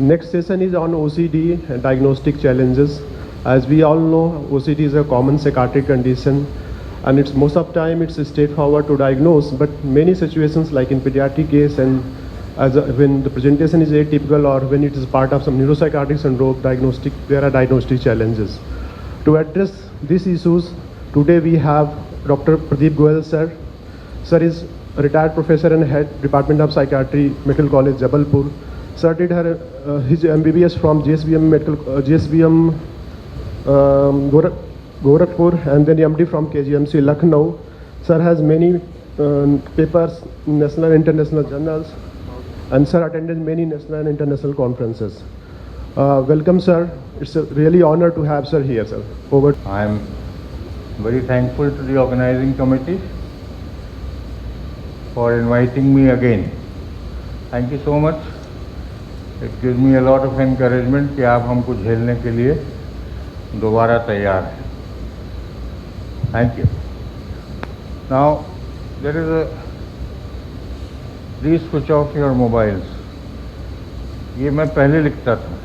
Next session is on OCD and diagnostic challenges. As we all know, OCD is a common psychiatric condition, and it's most of time it's straightforward to diagnose. But many situations, like in pediatric case, and when the presentation is atypical or when it is part of some neuropsychiatric syndrome, there are diagnostic challenges. To address these issues, today we have Dr. Pradeep Goyal sir. Sir is a retired professor and head Department of Psychiatry, Medical College, Jabalpur. Sir did his MBBS from GSBM Gorakhpur, and then MD from KGMC Lucknow. Sir has many papers in national and international journals, and sir attended many national and international conferences. Welcome, sir. It's a really honor to have sir here, sir. Over. I am very thankful to the organizing committee for inviting me again. Thank you so much. It gives me a lot of encouragement कि आप हमको झेलने के लिए दोबारा तैयार हैं. Thank you. Now there is a please switch off your mobiles. ये मैं पहले लिखता था,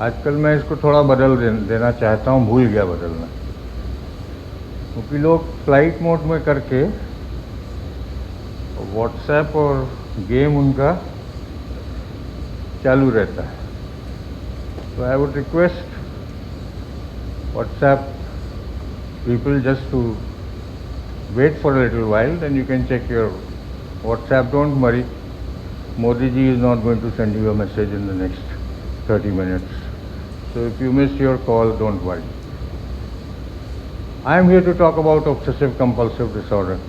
आजकल मैं इसको थोड़ा बदल देना चाहता हूँ, भूल गया बदलना, क्योंकि लोग फ्लाइट मोड में करके व्हाट्सएप और गेम उनका चालू रहता है. So I would request WhatsApp people just to wait for a little while, then you can check your WhatsApp. Don't worry, Modi ji is not going to send you a message in the next 30 minutes. So if you miss your call, don't worry. I am here to talk about obsessive compulsive disorder.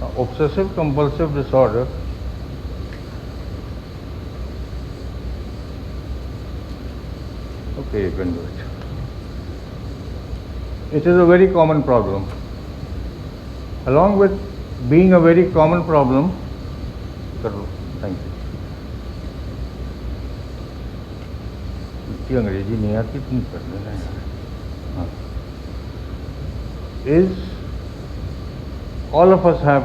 Now, obsessive compulsive disorder okay, you can do it. It is a very common problem. Along with being a very common problem, thank you. अंग्रेजी नहीं आती तुम कर लेना यार. Is all of us have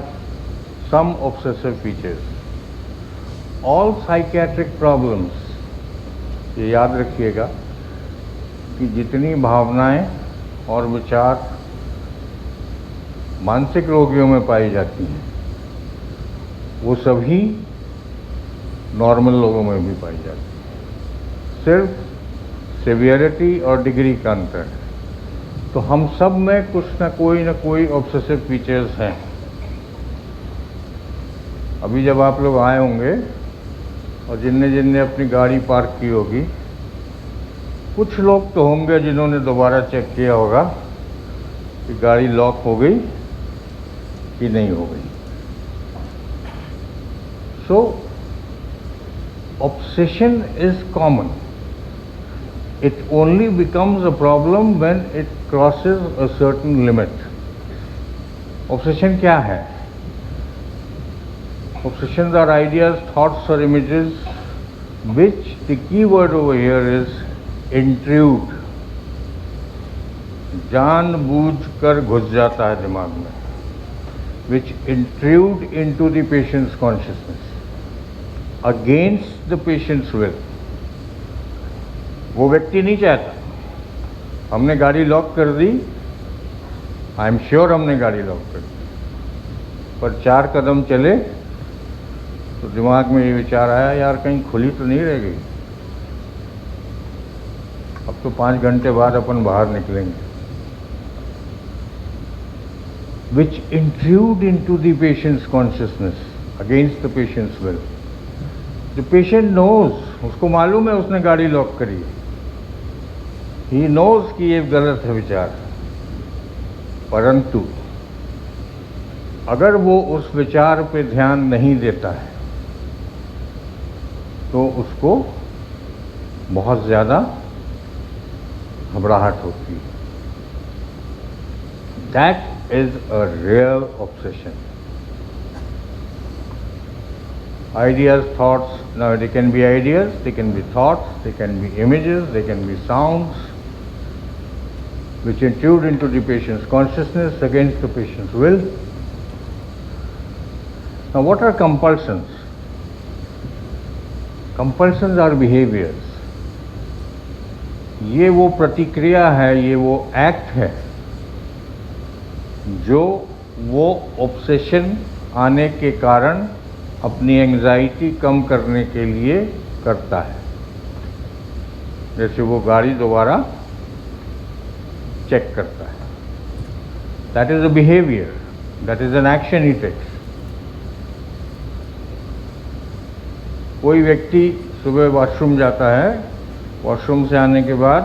some obsessive features. All psychiatric problems, ये याद रखिएगा कि जितनी भावनाएं और विचार मानसिक रोगियों में पाई जाती हैं, वो सभी नॉर्मल लोगों में भी पाई जाती हैं. सिर्फ सिवियरिटी और डिग्री का अंतर है. तो हम सब में कुछ ना कोई ऑब्सेसिव फीचर्स हैं. अभी जब आप लोग आए होंगे और जिनने अपनी गाड़ी पार्क की होगी, कुछ लोग तो होंगे जिन्होंने दोबारा चेक किया होगा कि गाड़ी लॉक हो गई कि नहीं हो गई. सो obsession is common. It only becomes a problem when it crosses a certain limit. Obsession क्या है? Obsessions are ideas, thoughts or images which the key word over here is intrude. जानबूझकर घुस जाता है दिमाग में. Which intrude into the patient's consciousness against the patient's will. वो व्यक्ति नहीं चाहता. हमने गाड़ी लॉक कर दी, आई एम श्योर हमने गाड़ी लॉक कर दी, पर 4 कदम चले तो दिमाग में ये विचार आया, यार कहीं खुली तो नहीं रह गई. अब तो 5 घंटे बाद अपन बाहर निकलेंगे. Which intrude into the patient's consciousness against the patient's will. The patient knows, उसको मालूम है उसने गाड़ी लॉक करी है. He knows कि ये गलत है विचार, परंतु अगर वो उस विचार पे ध्यान नहीं देता है तो उसको बहुत ज़्यादा घबराहट होती है. That is a real obsession. Ideas, thoughts, now they can be ideas, they can be thoughts, they can be images, they can be sounds which intrude into the patient's consciousness against the patient's will. Now what are compulsions? Compulsions are behaviours. ये वो प्रतिक्रिया है, ये वो act है जो वो obsession आने के कारण अपनी एंग्जाइटी कम करने के लिए करता है। जैसे वो गाड़ी दोबारा चेक करता है, that is a behaviour, that is an action he takes. कोई व्यक्ति सुबह वॉशरूम जाता है, वॉशरूम से आने के बाद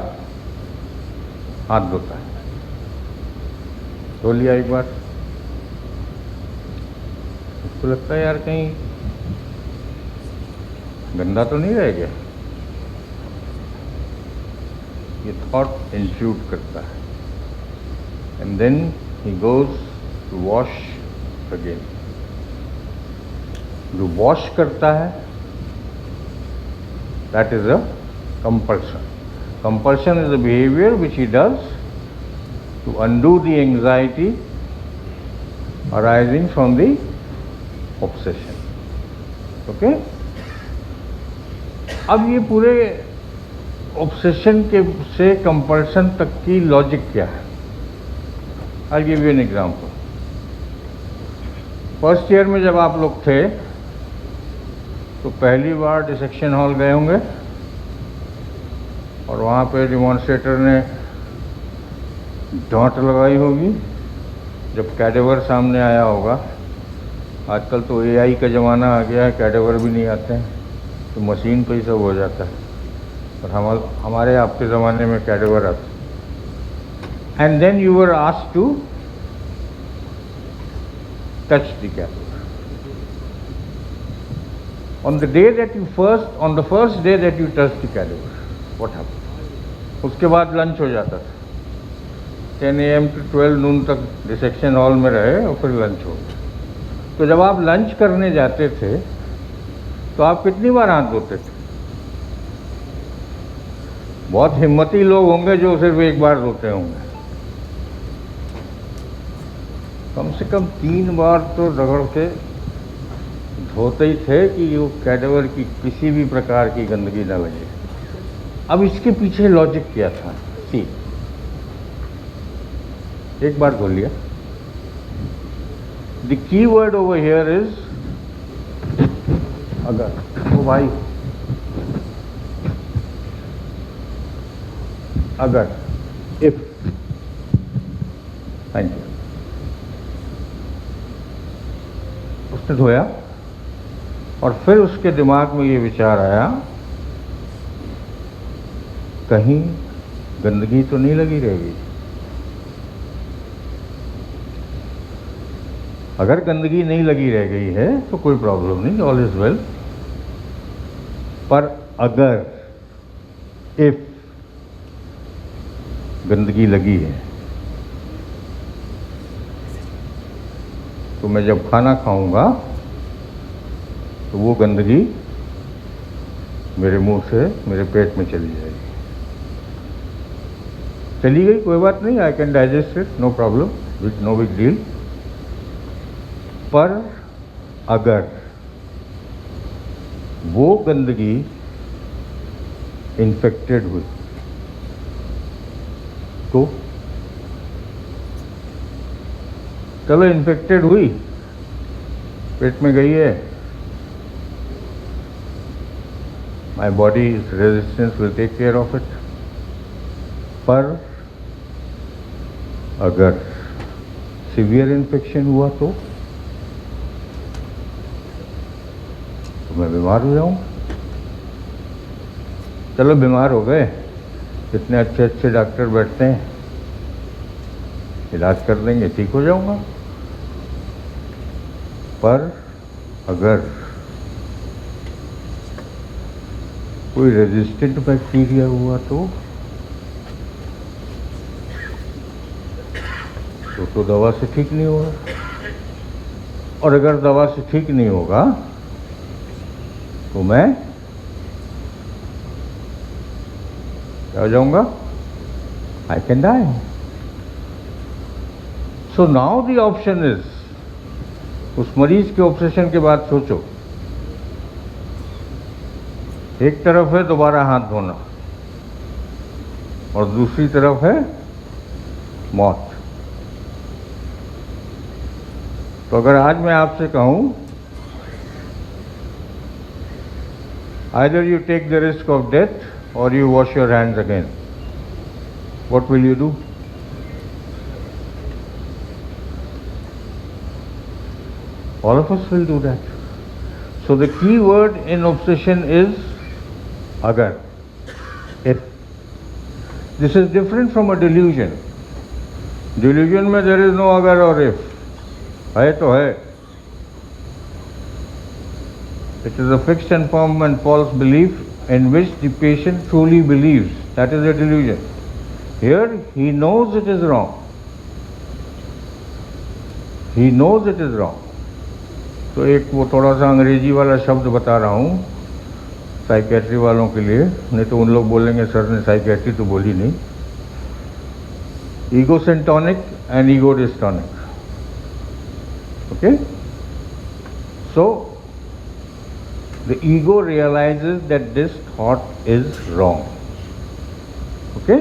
हाथ धोता है, धो लिया एक बार, उसको लगता है यार कहीं गंदा तो नहीं रह गया, ये थॉट इंट्रूड करता है, and then he goes to wash again. जो वॉश करता है that is a compulsion. Compulsion is a behavior which he does to undo the anxiety arising from the obsession. Okay? अब ये पूरे obsession के से compulsion तक की लॉजिक क्या है? I'll give you an example. First year में जब आप लोग थे तो पहली बार डिसेक्शन हॉल गए होंगे और वहाँ पे डिमॉन्स्ट्रेटर ने डांट लगाई होगी जब कैडेवर सामने आया होगा। आजकल तो एआई का ज़माना आ गया है, कैडेवर भी नहीं आते हैं, तो मशीन पे ही सब हो जाता है, और हमारे आपके ज़माने में कैडेवर आते। And then you were asked to touch the cadaver on the first day that you touched the cadaver. What happened? उसके बाद लंच हो जाता था, 10 AM to 12 नून तक डिसेक्शन हॉल में रहे और फिर लंच हो गया। तो जब आप लंच करने जाते थे तो आप कितनी बार हाथ धोते थे? बहुत हिम्मती लोग होंगे जो सिर्फ एक बार धोते होंगे, कम से कम 3 बार तो रगड़ के धोते ही थे कि वो कैडेवर की किसी भी प्रकार की गंदगी न लगे। अब इसके पीछे लॉजिक क्या था? सी, एक बार धो लिया। The key word over here is अगर। ओ भाई, अगर, इफ। Thank you. उसने धोया और फिर उसके दिमाग में ये विचार आया कहीं गंदगी तो नहीं लगी रहेगी। अगर गंदगी नहीं लगी रह गई है तो कोई प्रॉब्लम नहीं, ऑल इज वेल। पर अगर, इफ गंदगी लगी है तो मैं जब खाना खाऊंगा तो वो गंदगी मेरे मुंह से मेरे पेट में चली जाएगी। चली गई, कोई बात नहीं, I can digest it, no problem, with no big deal. पर अगर वो गंदगी इन्फेक्टेड हुई तो, चलो इन्फेक्टेड हुई, पेट में गई है, my body resistance will take care of it. पर अगर सीवियर इन्फेक्शन हुआ तो मैं बीमार हो जाऊं। चलो बीमार हो गए, इतने अच्छे अच्छे डॉक्टर बैठते हैं, इलाज कर देंगे, ठीक हो जाऊंगा। पर अगर कोई रेजिस्टेंट बैक्टीरिया हुआ तो दवा से ठीक नहीं होगा, और अगर दवा से ठीक नहीं होगा तो मैं क्या हो जाऊंगा? I can die. So now the option is, उस मरीज के ऑब्सेशन के बाद सोचो एक तरफ है दोबारा हाथ धोना और दूसरी तरफ है मौत। तो अगर आज मैं आपसे कहूं either you take the risk of death or you wash your hands again, what will you do? All of us will do that. So the key word in obsession is agar, if. This is different from a delusion. Delusion में there is no agar or if. है तो है. It is a fixed and firm and false belief in which the patient truly believes. That is a delusion. Here he knows it is wrong. He knows it is wrong. तो एक वो थोड़ा सा अंग्रेजी वाला शब्द बता रहा हूँ साइकेट्री वालों के लिए, नहीं तो उन लोग बोलेंगे सर ने साइकेट्री तो बोली नहीं. Egosyntonic and ego dystonic. Okay, so the ego realizes that this thought is wrong. Okay?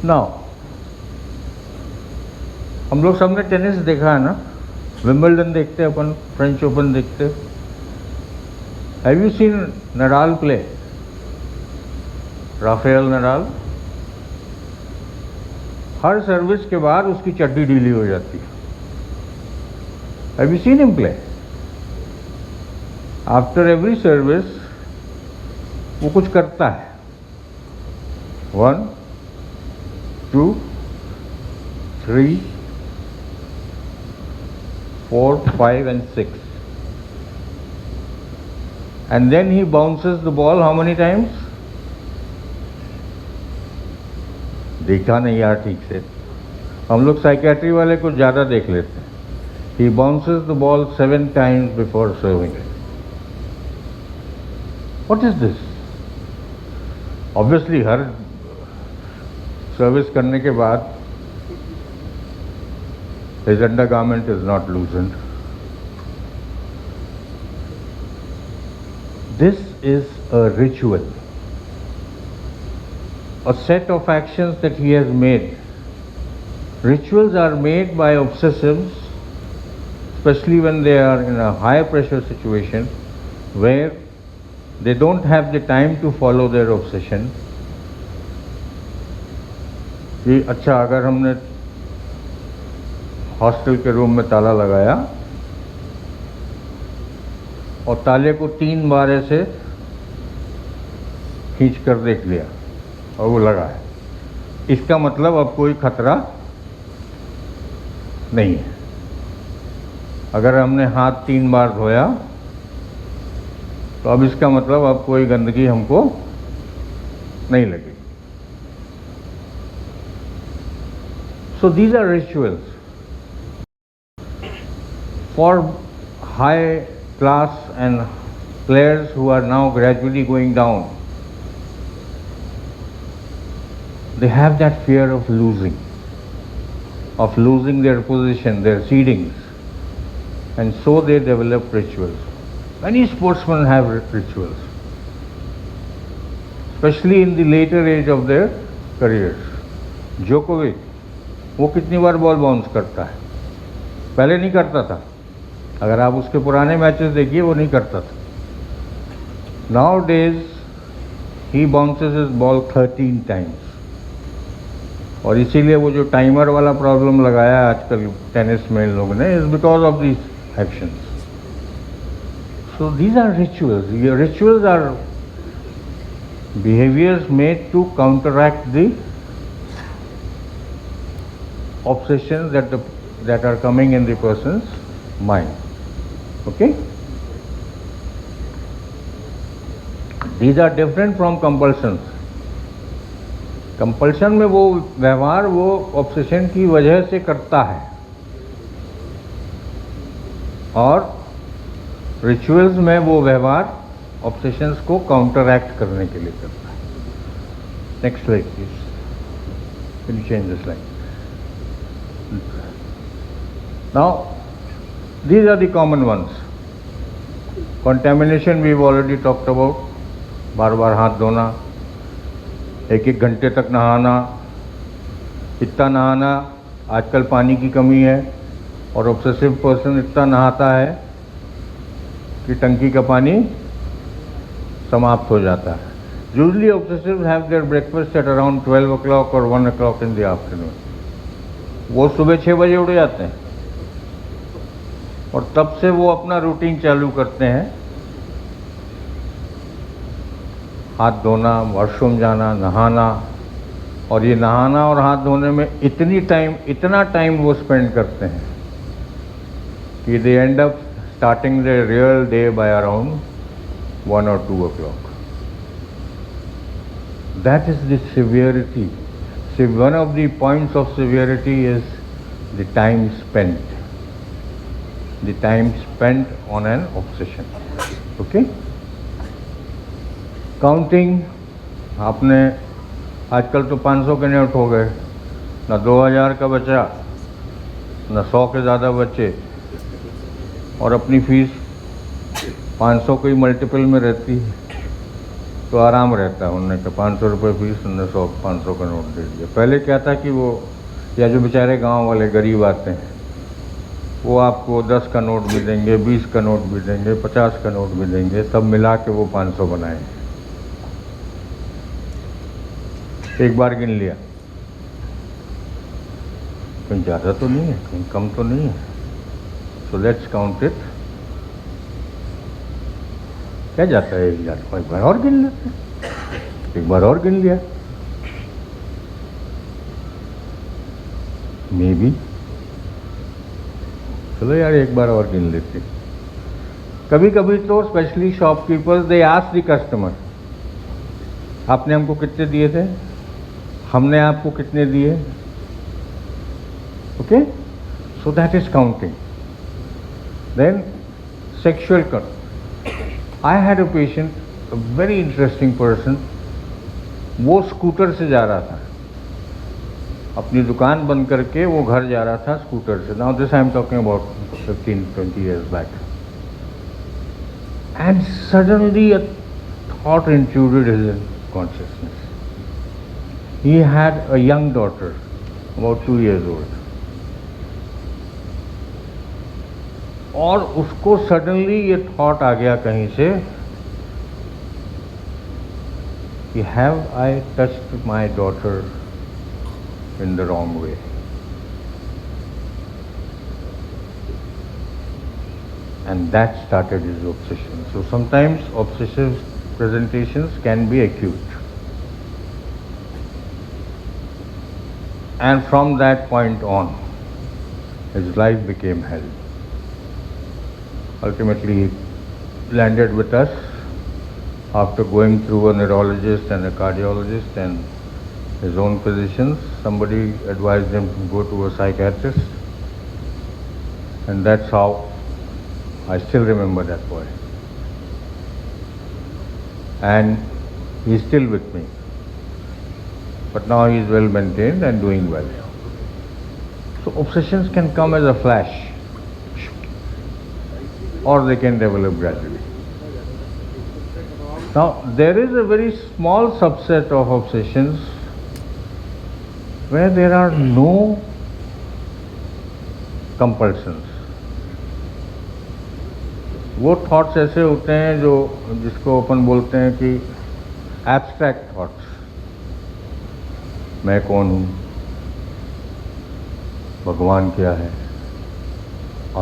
Now, हम लोग सबने टेनिस देखा है ना, विंबलडन देखते हैं अपन, फ्रेंच ओपन देखते हैं. Have you seen Nadal play? Rafael Nadal. Her service के बाद उसकी चड्डी ढीली हो जाती है. Have you seen him play? After every service वो कुछ करता है. 1, 2, 3, 4, 5 and 6, and then he bounces the ball how many times? देखा नहीं यार ठीक से, हम लोग साइकेट्री वाले को ज़्यादा देख लेते हैं. He bounces the ball 7 times before serving it. What is this? Obviously her service करने के बाद his undergarment is not loosened. This is a ritual, a set of actions that he has made. Rituals are made by obsessives, especially when they are in a high pressure situation where they don't have the time to follow their obsession. कि अच्छा अगर हमने hostel के room में ताला लगाया और ताले को 3 बार ऐसे खींच कर देख लिया और वो लगा है, इसका मतलब अब कोई खतरा नहीं है. अगर हमने हाथ 3 बार धोया तो अब इसका मतलब अब कोई गंदगी हमको नहीं लगेगी. So these are rituals. For high class and players who are now gradually going down, they have that fear of losing their position, their seedings, and so they develop rituals. Many sportsmen have rituals, especially in the later age of their careers. Djokovic, वो कितनी बार ball bounce करता है, पहले नहीं करता था. अगर आप उसके पुराने मैचेस देखिए वो नहीं करता था. Nowadays he bounces his ball 13 times. और इसीलिए वो जो टाइमर वाला प्रॉब्लम लगाया आजकल टेनिस में इन लोगों ने, is because of these actions. So these are rituals. Your rituals are behaviors made to counteract the obsessions that are coming in the person's mind. Okay? These are different from compulsions. Compulsion में वो व्यवहार वो obsession की वजह से करता है, और रिचुअल्स में वो व्यवहार ऑब्सेशंस को काउंटरएक्ट करने के लिए करता है. Next slide please. Can you change the slide? Now these are the common ones. Contamination we already talked about, बार बार हाथ धोना, एक एक घंटे तक नहाना, इतना नहाना, आजकल पानी की कमी है और ऑब्सेसिव पर्सन इतना नहाता है कि टंकी का पानी समाप्त हो जाता है। Usually obsessive have their breakfast at around 12 o'clock और 1 o'clock इन द आफ्टरनून। वो सुबह 6 बजे उठ जाते हैं और तब से वो अपना रूटीन चालू करते हैं, हाथ धोना, वॉशरूम जाना, नहाना। और ये नहाना और हाथ धोने में इतना टाइम वो स्पेंड करते हैं कि they end up starting the real day by around 1 or 2 o'clock. That is the severity. See, one of the points of severity is the time spent. The time spent on an obsession. Okay? Counting, आपने आजकल तो 500 के note हो गए, ना 2000 का बचा, ना 100 के ज़्यादा बचे, और अपनी फीस 500 के मल्टीपल में रहती है, तो आराम रहता है। उन्होंने कहा 500 रुपये फीस, उन्होंने 500 का नोट दे दिया। पहले क्या था कि वो, या जो बेचारे गांव वाले गरीब आते हैं, वो आपको 10 का नोट भी देंगे, 20 का नोट भी देंगे, 50 का नोट भी देंगे, सब मिला के वो 500 बनाए। एक बार गिन लिया, कहीं ज़्यादा तो नहीं है, कहीं कम तो नहीं है, सो लेट्स काउंट इट। क्या जाता है 1000 को, एक बार और गिन लेते हैं, एक बार और गिन लिया, मे बी चलो यार एक बार और गिन लेते। कभी कभी तो specially shopkeepers they ask the customer, आपने हमको कितने दिए थे, हमने आपको कितने दिए। Okay, so that is counting. Then sexual cut. I had a patient, a very interesting person, वो स्कूटर से जा रहा था, अपनी दुकान बंद करके वो घर जा रहा था स्कूटर से। Now this I am talking about 15-20 years back. And suddenly a thought intruded his consciousness. He had a young daughter, about 2 years old. और उसको सडनली ये थॉट आ गया कहीं से कि have I touched my daughter in the wrong way. And that started his obsession. So sometimes obsessive presentations can be acute, and from that point on his life became hello. Ultimately, he landed with us after going through a neurologist and a cardiologist and his own physicians. Somebody advised him to go to a psychiatrist, and that's how I still remember that boy. And he's still with me. But now he is well maintained and doing well. So obsessions can come as a flash, or they can develop gradually. Now, there is a very small subset of obsessions where there are no compulsions. वो thoughts ऐसे होते हैं जो, जिसको अपन बोलते हैं कि abstract thoughts. मैं कौन हूँ, भगवान क्या है,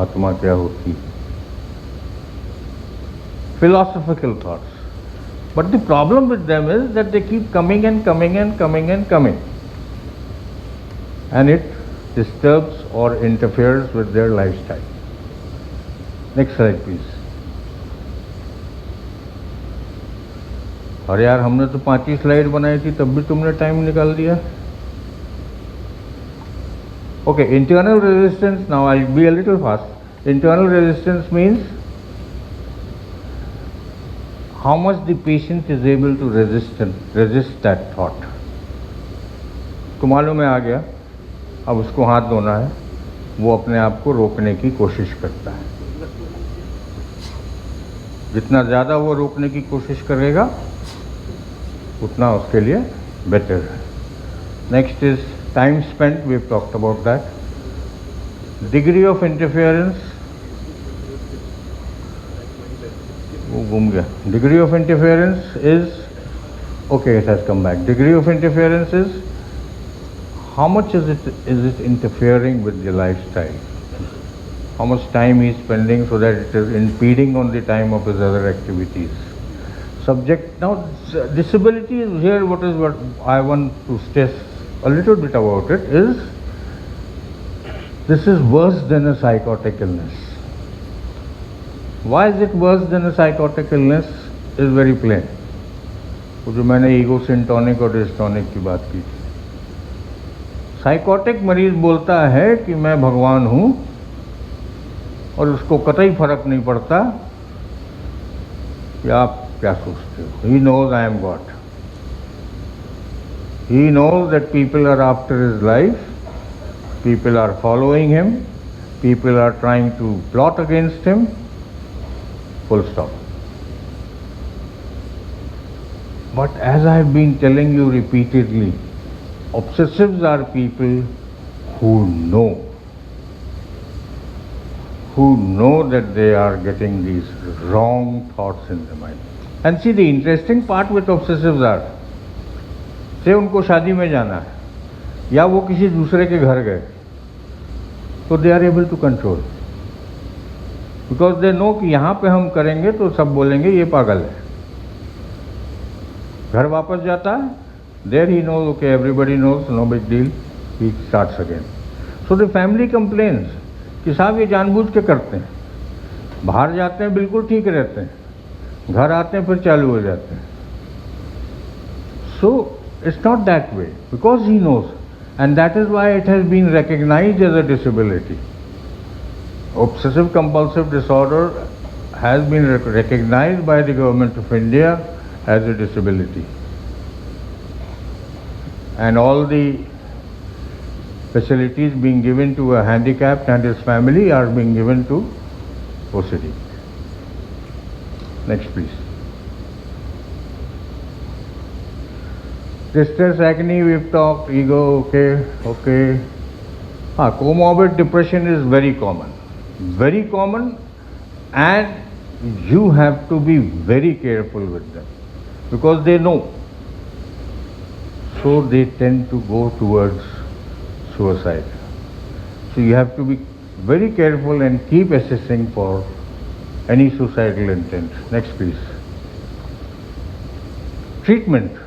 आत्मा क्या होती है, philosophical thoughts. But the problem with them is that they keep coming and coming and coming and coming, and it disturbs or interferes with their lifestyle. Next slide please. अरे यार, हमने तो 5 ही स्लाइड बनाई थी, तब भी तुमने टाइम निकाल दिया। Okay, internal resistance. Now I'll be a little fast. Internal resistance means how much the patient is able to resist that thought. तो मालूम है आ गया, अब उसको हाथ धोना है, वो अपने आप को रोकने की कोशिश करता है। जितना ज़्यादा वो रोकने की कोशिश करेगा उतना उसके लिए बेटर है। Next is time spent, we have talked about that. Degree of interference, वो घूम गया। Degree of interference is, okay, it has come back. Degree of interference is how much is it interfering with the lifestyle? How much time he is spending so that it is impeding on the time of his other activities. Subject, now disability is here, what I want to stress a little bit about it is, this is worse than a psychotic illness. Why is it worse than a psychotic illness is very plain. वो जो मैंने ego सिंटोनिक और dystonic की बात की थी, psychotic मरीज बोलता है कि मैं भगवान हूँ और उसको कतई फर्क नहीं पड़ता कि आप क्या सोचते हो। He knows I am God, he knows that people are after his life, people are following him, people are trying to plot against him, full stop. But as I have been telling you repeatedly, obsessives are people who know that they are getting these wrong thoughts in their mind. And see, the interesting part with obsessives are, say उनको शादी में जाना है या वो किसी दूसरे के घर गए, तो they are able to control, because they know कि यहाँ पे हम करेंगे तो सब बोलेंगे ये पागल है। घर वापस जाता है, there he knows, okay everybody knows, no big deal, he starts again. So the family complains कि साहब ये जानबूझ के करते हैं, बाहर जाते हैं बिल्कुल ठीक रहते हैं, घर आते हैं फिर चालू हो जाते हैं। So it's not that way, because he knows, and that is why it has been recognised as a disability. Obsessive compulsive disorder has been recognised by the government of India as a disability, and all the facilities being given to a handicapped and his family are being given to OCD. Next please. Distress, agony, we've talked, ego, okay. Comorbid depression is very common, and you have to be very careful with them, because they know, so they tend to go towards suicide. So you have to be very careful and keep assessing for any suicidal intent. Next please. Treatment.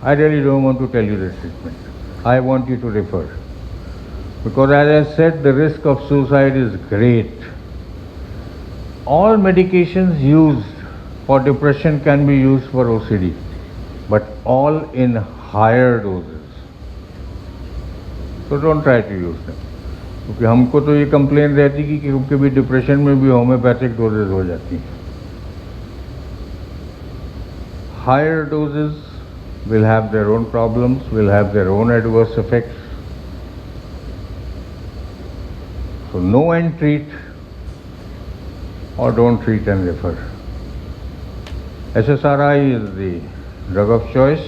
I really don't want to tell you the treatment. I want you to refer, because as I said, the risk of suicide is great. All medications used for depression can be used for OCD, but all in higher doses. So don't try to use them, क्योंकि हमको तो ये complain रहती कि क्योंकि भी depression में भी होम्योपैथिक डोजेज हो जाती हैं। Higher doses will have their own problems, will have their own adverse effects. So know and treat, or don't treat and refer. SSRI is the drug of choice.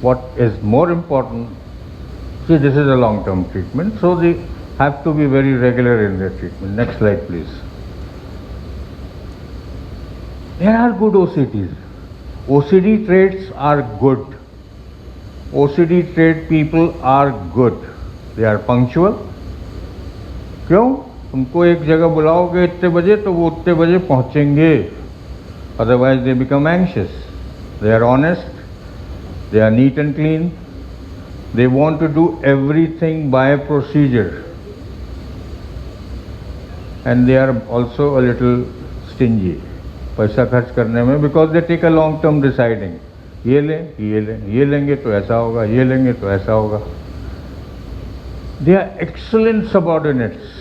What is more important, see, this is a long-term treatment, so they have to be very regular in their treatment. Next slide please. There are good OCDs. OCD traits are good. OCD trait people are good. They are punctual. क्यों? उनको एक जगह बुलाओगे इतने बजे तो वो उतने बजे पहुंचेंगे, otherwise they become anxious. They are honest, they are neat and clean, they want to do everything by procedure, and they are also a little stingy पैसा खर्च करने में, because they take a long term deciding, ये लें ये लें, ये लेंगे तो ऐसा होगा, ये लेंगे तो ऐसा होगा। They are excellent subordinates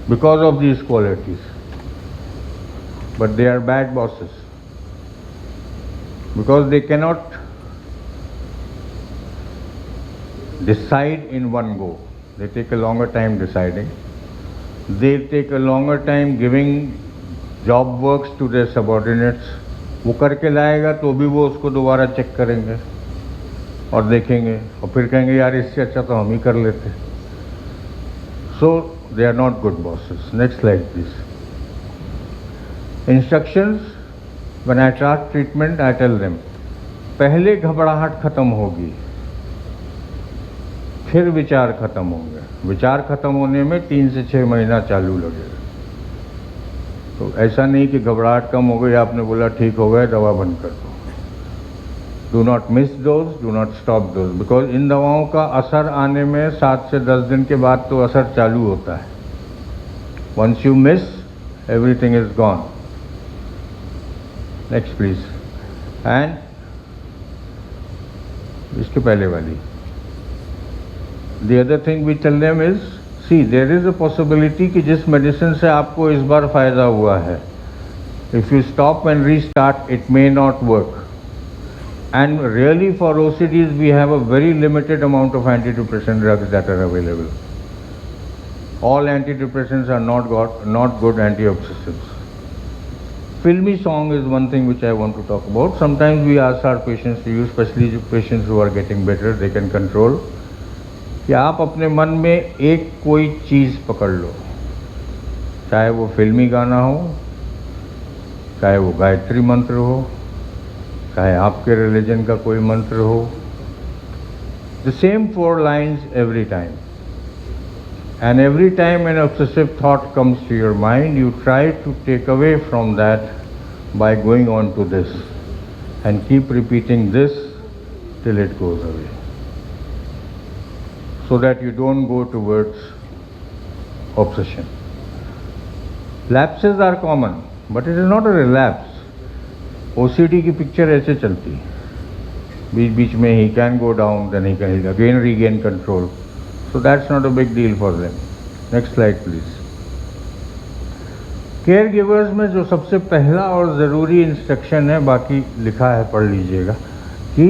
because of these qualities, but they are bad bosses, because they cannot decide in one go. They take a longer time deciding, they take a longer time giving job works to their subordinates, वो करके लाएगा तो भी वो उसको दोबारा check करेंगे और देखेंगे और फिर कहेंगे यार इससे अच्छा तो हम ही कर लेते। So they are not good bosses. Next slide please. Instructions when I start treatment I tell them, पहले घबराहट खत्म होगी, फिर विचार खत्म होंगे। विचार खत्म होने में 3 से 6 महीना चालू लगेगा। तो ऐसा नहीं कि घबराहट कम हो गई, आपने बोला ठीक हो गया दवा बंद कर दो। Do not miss dose, do not stop dose, because in दवाओं का असर आने में 7 से 10 दिन के बाद तो असर चालू होता है। Once you miss everything is gone. Next please. And इसके पहले वाली, the other thing we tell them is, see there is a possibility कि जिस मेडिसिन से आपको इस बार फायदा हुआ है, if you stop and restart it may not work. And really for OCDs we have a very limited amount of antidepressant drugs that are available. All antidepressants are not good anti-obsessives. Filmy song is one thing which I want to talk about. Sometimes we ask our patients to use, especially patients who are getting better, they can control, कि आप अपने मन में एक कोई चीज़ पकड़ लो, चाहे वो फिल्मी गाना हो, चाहे वो गायत्री मंत्र हो, चाहे आपके रिलीजन का कोई मंत्र हो, the same 4 lines every time. And every time an obsessive thought comes to your mind, you try to take away from that by going on to this and keep repeating this till it goes away, so that you don't go towards obsession. Lapses are common, but it is not a relapse. OCD की picture ऐसे चलती है, बीच बीच में he can go down, then he can again regain control, so that's not a big deal for them. Next slide please. Care givers में जो सबसे पहला और ज़रूरी इंस्ट्रक्शन है, बाकी लिखा है पढ़ लीजिएगा, कि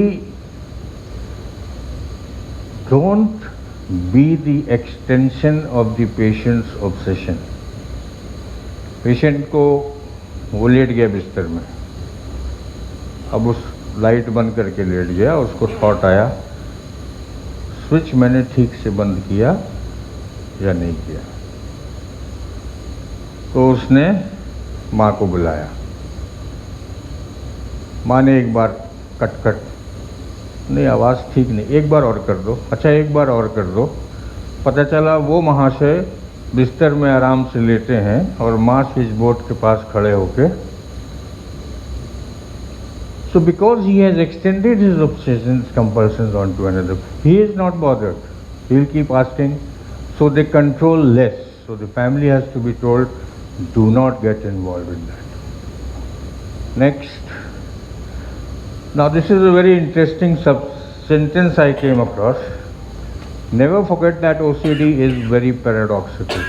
don't be the extension of the patients obsession. Patient को वो लेट गया बिस्तर में, अब उस लाइट बंद करके लेट गया, उसको थॉट आया स्विच मैंने ठीक से बंद किया या नहीं किया, तो उसने माँ को बुलाया। माँ ने एक बार कट नहीं, आवाज़ ठीक नहीं, एक बार और कर दो, अच्छा एक बार और कर दो। पता चला वो महाशय बिस्तर में आराम से लेटे हैं और माँ स्विच बोर्ड के पास खड़े होके, so because he has extended his obsessions, compulsions onto another, he is not bothered. He will keep asking, so they control less. So the family has to be told, do not get involved in that. Next. Now this is a very interesting sentence I came across. Never forget that OCD is very paradoxical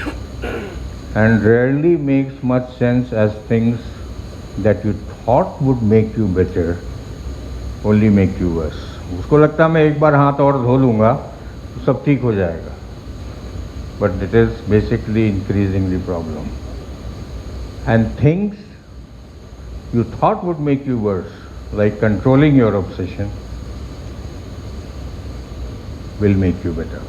and rarely makes much sense as things that you thought would make you better only make you worse. उसको लगता मैं एक बार हाथ और धो लूँगा तो सब ठीक हो जाएगा, but it is basically increasing the problem. And things you thought would make you worse, like controlling your obsession, will make you better.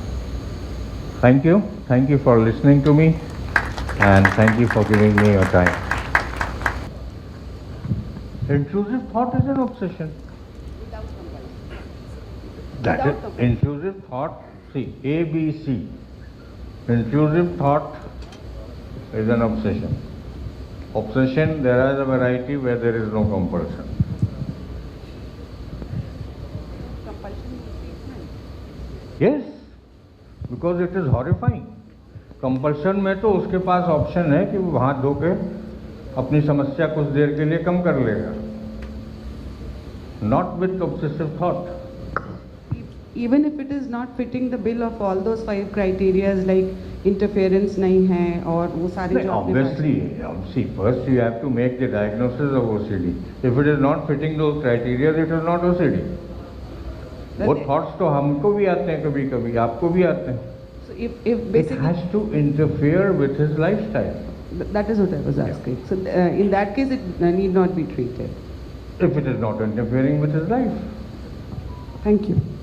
Thank you for listening to me, and thank you for giving me your time. Intrusive thought is an obsession. Without compulsion. That Without is compulsion. intrusive thought. See, A, B, C. Intrusive thought is an obsession. Obsession, there is a variety where there is no compulsion. Compulsion is treatment. Yes, because it is horrifying. Compulsion में तो उसके पास option है कि वो हाथ धो के अपनी समस्या कुछ देर के लिए कम कर लेगा. Not with obsessive thought. Even if it is not fitting the bill of all those 5 criterias like interference नहीं है और वो सारे जो आपने Obviously, see, first you have to make the diagnosis of OCD. If it is not fitting those criteria, it is not OCD. वो thoughts तो हमको भी आते हैं कभी कभी, आपको भी आते हैं. So if It basically has to interfere with his lifestyle. That is what I was asking. So in that case, it need not be treated. If it is not interfering with his life. Thank you.